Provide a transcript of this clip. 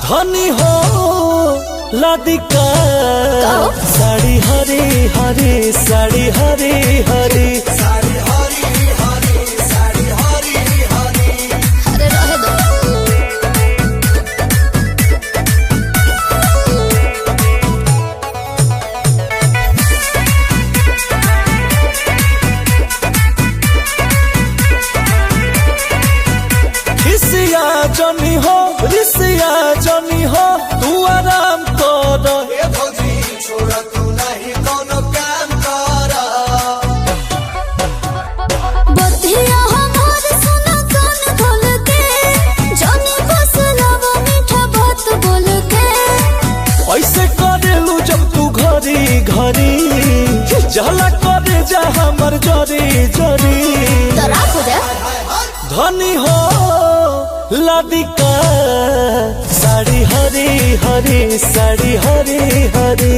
धनी हो लादिका साड़ी हरी हरी साड़ी हरी हरी साड़ी हरी हरी साड़ी हरी हरी। अरे रहे दो। रिसिया जनी हो रिसिया जनी हो तू आराम कर छोड़ा तू नहीं कोनो काम कर। बतिया हमार सुना कान खोल के जाने फसलावा मीठा बात बोल के। ऐसे करेलू जब तू घरी घरी जला करे जा हमर जरी जरी। तोरा खुदे धनी हो लादिका साड़ी हरी हरी साड़ी हरी हरी।